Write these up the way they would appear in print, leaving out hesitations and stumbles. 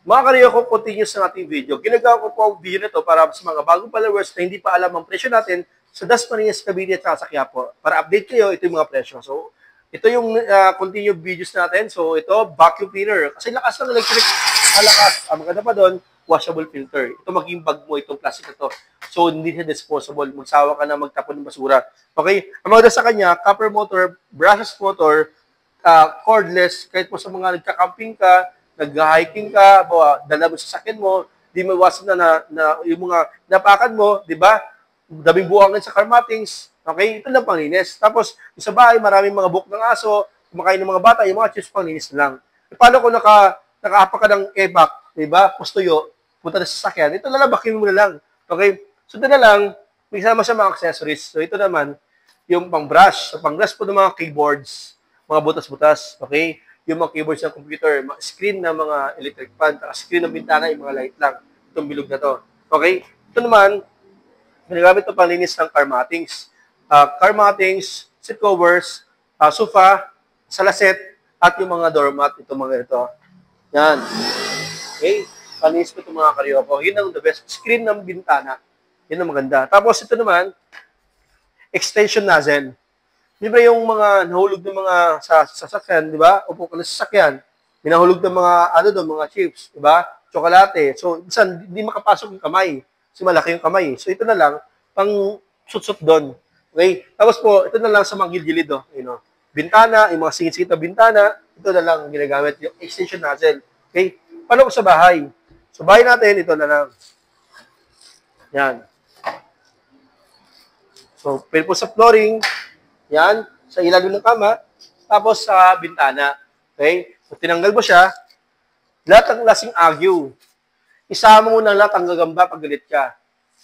Mga kariyoko, continuous sa ating video. Ginagawa ko po ang video nito para sa mga bagong followers na hindi pa alam ang presyo natin sa Dasmariñas, Cavite at sa Quiapo. Para update kayo, ito yung mga presyo. So, ito yung continued videos natin. So, ito, vacuum cleaner. Kasi lakas ng electric, malakas. Ang maganda pa doon, washable filter. Ito maging bag mo, itong plastic na to. So, hindi siya disposable. Magsawa ka na magtapon ng basura. Okay? Ang maganda sa kanya, copper motor, brushless motor, cordless, kahit po sa mga nagka-camping ka, nag-hiking ka, dala mo sa sakyan mo, di maiwasan na yung mga napakan mo, di ba? Daming buhangin sa car mattings, okay? Ito lang panglinis. Tapos, sa bahay, maraming mga buhok ng aso, kumakain ng mga bata, yung mga chips panglinis lang. E, paano kung nakaapak ka ng e-back, di ba? Pustuyo, punta na sa sakyan, ito lalabakin mo na lang. Okay? So, ito na lang, may sama sa mga accessories. So, ito naman, yung pang-brush. So, pang-brush po ng mga keyboards, mga butas-butas, okay? Yung mga keyboards ng computer, mga screen ng mga electric fan, screen ng bintana, yung mga light lang. Itong bilog na to. Okay? Ito naman, ginagamit ito panlinis ng car mattings. Car mattings, seat covers, sofa, salaset, at yung mga doormat, itong mga ito. Yan. Okay? Panlinis ko itong mga karyoko. Yun ang the best. Screen ng bintana. Yun ang maganda. Tapos ito naman, extension nozzle. Di ba yung mga nahulog ng mga sasakyan, di ba? Upo ka na sa sasakyan. May nahulog ng mga, mga chips, di ba? Tsokolate. So, minsan, hindi makapasok yung kamay. Kasi malaki yung kamay. So, ito na lang, pang sutsut doon. Okay? Tapos po, ito na lang sa mga gilid, bintana, yung mga singit-singit na bintana, ito na lang ginagamit, yung extension nozzle. Okay? Paano ko sa bahay? Sa bahay natin, ito na lang. Yan. So, pwede po sa flooring, yan, sa ilalim ng kama, tapos sa bintana. Okay? So, tinanggal mo siya, lahat ng lasing agyo. Isama mo na lahat ang gagamba pag galit ka.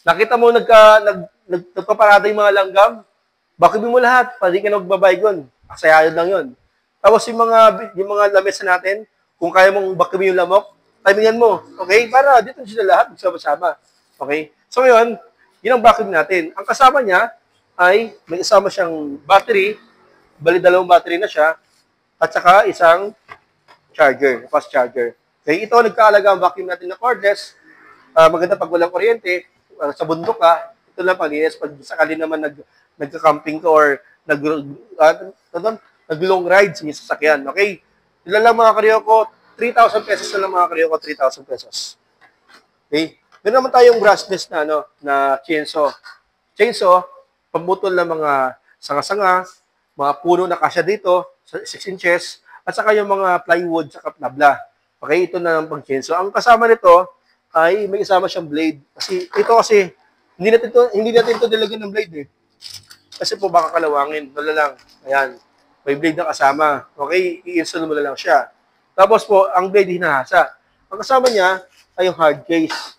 Nakita mo nagpaparada yung mga langgam, bakit mo lahat? Pwede ka na magbabaygon. Asayado lang yun. Tapos yung mga lamesa natin, kung kaya mong bakit yung lamok, timingan mo. Okay? Para dito sila lahat, magsama-sama. Okay? So, yun ang vacuum natin. Ang kasama niya, ay may isama siyang battery, bali dalawang battery na siya, at saka isang charger, fast charger. Okay, ito nagkaalaga ang vacuum natin na cordless. Maganda pag walang kuryente, sa bundok ka, ito lang panlinis. Pag sakali naman nagka-camping ka or nag-long ride sa sasakyan. Okay, ilan lang mga karyoko, 3,000 pesos na lang mga karyoko, 3,000 pesos. Okay, meron naman tayong brushless na chainsaw. Chainsaw, pambutol ng mga sanga-sanga, mga puno na kasya dito, 6 inches, at saka yung mga plywood, saka nabla. Okay, ito na ang pang-chainsaw. Ang kasama nito ay may kasama siyang blade. Kasi hindi natin ito nilagyan ng blade eh. Kasi po baka kalawangin. Wala lang. Ayan. May blade na kasama. Okay, i-install mo na lang siya. Tapos po, ang blade hinahasa. Ang kasama niya ay yung hard case.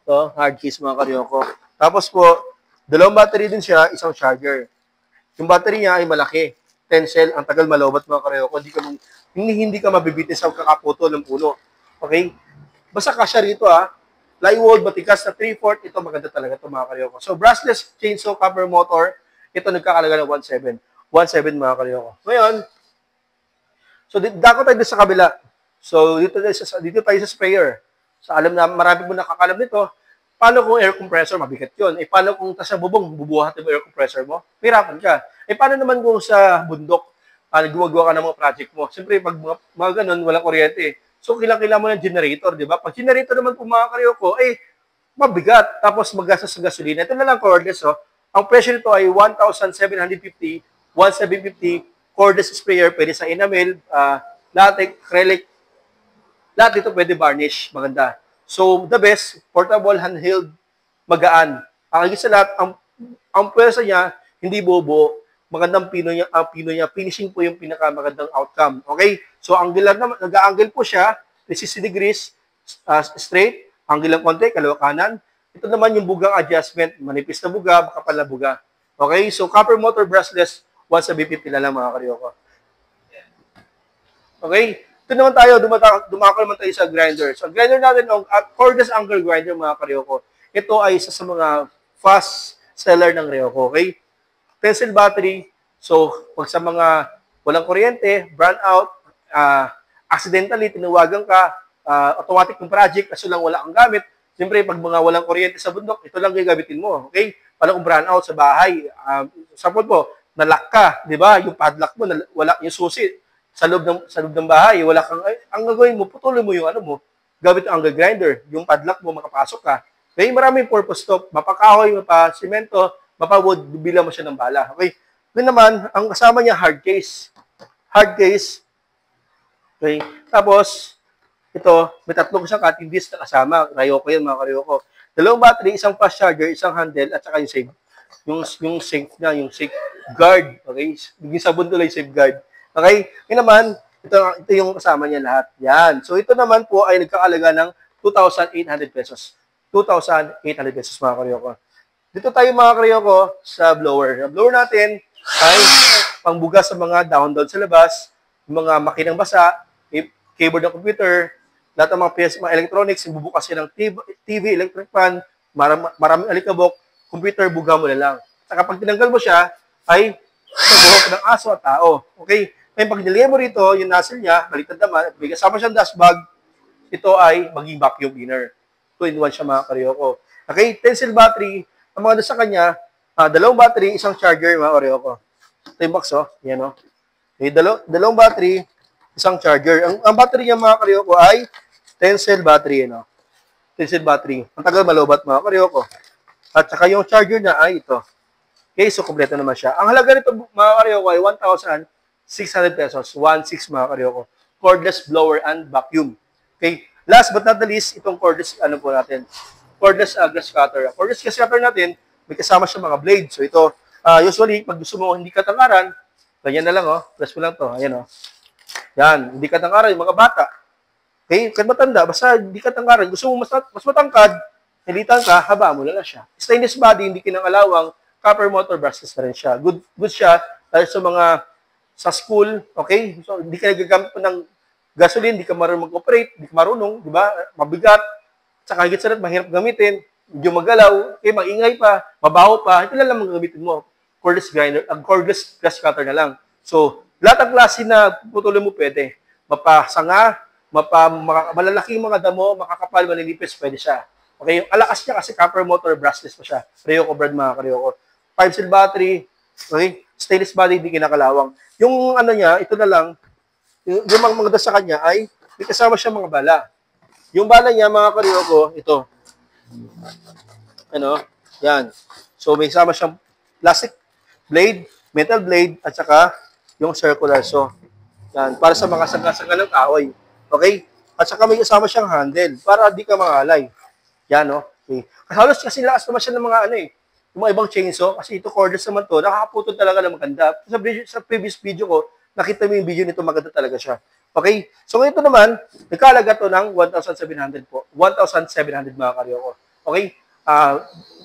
Ito, hard case mga karyoko. Tapos po, dalawang battery din siya, isang charger. Yung battery niya ay malaki. 10 cell, ang tagal malobat mga karyoko. Hindi ka mabibitin sa kakaputo ng puno. Okay? Basta kasya rito Plywood, matikas na 3/4, ito maganda talaga ito mga karyoko. So, brushless chainsaw copper motor, ito nagkakalaga ng 1.7. 1.7 mga karyoko. Ngayon, so dako tayo sa kabila. So, dito tayo sa sprayer. So, alam na, marami po nakakalam nito. Paano kung air compressor? Mabigat yun. Paano kung sa bubong, bubuhat yung air compressor mo? Pirapan ka. Paano naman kung sa bundok, gumagawa ka ng mga project mo? Siyempre, pag mga ganun, walang kuryente. So, kailangan mo ng generator, di ba? Pag generator naman po mga karyoko, mabigat. Tapos, maggastos sa gasolina. Ito na lang cordless, Ang presyo nito ay 1,750, 1,750, cordless sprayer, pwede sa enamel, latex, acrylic. Lahat dito pwede varnish. Maganda. So, the best, portable, handheld, magaan. Ang sa lahat, ang pwersa niya, hindi bobo. Magandang pino niya, finishing po yung pinakamagandang outcome. Okay? So, nag-a-angle po siya, 360 degrees, straight, angle lang konti, kalawa kanan. Ito naman yung bugang adjustment, manipis na buga, makapal na buga. Okay? So, copper motor brushless, 1,750 na lang mga karyoko. Okay? Ito naman tayo, dumako naman tayo sa grinder. So, grinder natin, cordless angle grinder, mga karyoko. Ito ay isa sa mga fast seller ng Ryoko, okay? Pencil battery. So, pag sa mga walang kuryente, brownout, accidentally, tinawagan ka, automatic yung project kasi lang wala kang gamit. Siyempre, pag mga walang kuryente sa bundok, ito lang gagamitin mo. Okay? Paano kung brown out sa bahay? Suppose po, nalock ka, di ba? Yung padlock mo, wala yung susi sa loob ng bahay, wala kang, ang gagawin mo, putulin mo yung ano mo, gamit ang angle grinder, yung padlock mo, makapasok ka. Okay? Maraming purpose to. Mapakahoy, mapasimento, mapawood, bibilang mo siya ng bala. Okay? Yun naman, ang kasama niya, hard case. Hard case. Okay? Tapos, ito, may tatlong isang cutting disc na kasama. Ryoko yan, mga karyoko. Dalawang battery, isang fast charger, isang handle, at saka yung safe. Yung safe na, yung safe guard. Okay? Yung sabon tuloy, safe guard. Okay? Yun naman, ito yung kasama niya lahat. Yan. So, ito naman po ay nagkakalaga ng 2,800 pesos. 2,800 pesos, mga karyoko. Dito tayo, mga karyoko, sa blower. Ang blower natin ay pangbugas sa mga down sa labas, mga makinang basa, keyboard ng computer, lahat ng mga PS, mga electronics, bubukas yan ng TV, electric fan, maraming alikabok, computer, buga mo na lang. Saka pag tinanggal mo siya, ay buhok ng aso at tao. Okay? Ngayon, pag nilagay mo rito, yung nozzle niya, baliktad naman, at may kasama siyang dust bag, ito ay maging vacuum cleaner. 2-in-1 siya, mga karyoko. Okay? Tensile battery, ang mga sa kanya, dalawang battery, isang charger, mga karyoko. Ito yung box, oh. Yan, oh. Okay, dalawang battery, isang charger. Ang battery niya, mga karyoko, ay Tensile battery, no? Tensile battery. Ang tagal malobat, mga karyoko. At saka yung charger niya ay ito. Okay, so kompleto naman siya. Ang halaga nito, mga karyoko, ay 1,600 pesos. 1,600, mga karyoko. Cordless blower and vacuum. Okay, last but not the least, itong cordless, ano po natin? Cordless grass cutter. Cordless grass cutter natin, may kasama siya mga blade. So ito, usually, pag gusto mo hindi katangaran, ganyan na lang, oh. Press mo lang to. Ayan, oh. Yan, hindi katangaran, yung mga bata. Okay, kahit matanda, basta hindi katangkaran, gusto mo mas matangkad, nilitan ka, haba mo na lang siya. Stainless body, hindi kinangalawang, copper motor brushless na rin siya. Good siya, dahil sa mga, sa school, okay, so hindi ka nagagamit pa ng gasoline, hindi ka marunong mag-operate, hindi ka marunong, di ba, mabigat, tsaka higit sa lahat, mahirap gamitin, medyo magalaw, okay, maingay pa, mabaho pa, ito lang ang gamitin mo. Cordless grinder, cordless grass cutter na lang. So, lahat ng klase na putulin mo pwede. Mapasanga, malalaking mga damo, makakapal, maninipis, pwede siya. Okay, yung alakas niya kasi copper motor, brushless pa siya. Ryoko brand, mga karyoko. 5-cell battery, okay, stainless body, hindi kinakalawang. Yung ano niya, ito na lang, yung mga sa kanya ay may kasama siya mga bala. Yung bala niya, mga karyoko, ito. Ano? Yan. So, may kasama siyang plastic blade, metal blade, at saka yung circular saw. Yan, para sa mga sanga-sanga ng kahoy. Okay? At saka may kasama siyang handle para di ka mangalay. Yan, no? Okay. Halos kasi lakas naman siya ng mga ano eh. Yung mga ibang chainsaw, kasi ito cordless naman to, nakakaputol talaga ng maganda. Sa previous video ko, nakita mo yung video nito, maganda talaga siya. Okay? So, ito naman, nagkalaga to ng 1,700 po. 1,700, mga karyoko. Okay?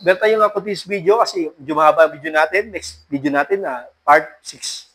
Meron tayong this video kasi medyo mahaba ang video natin. Next video natin, part 6.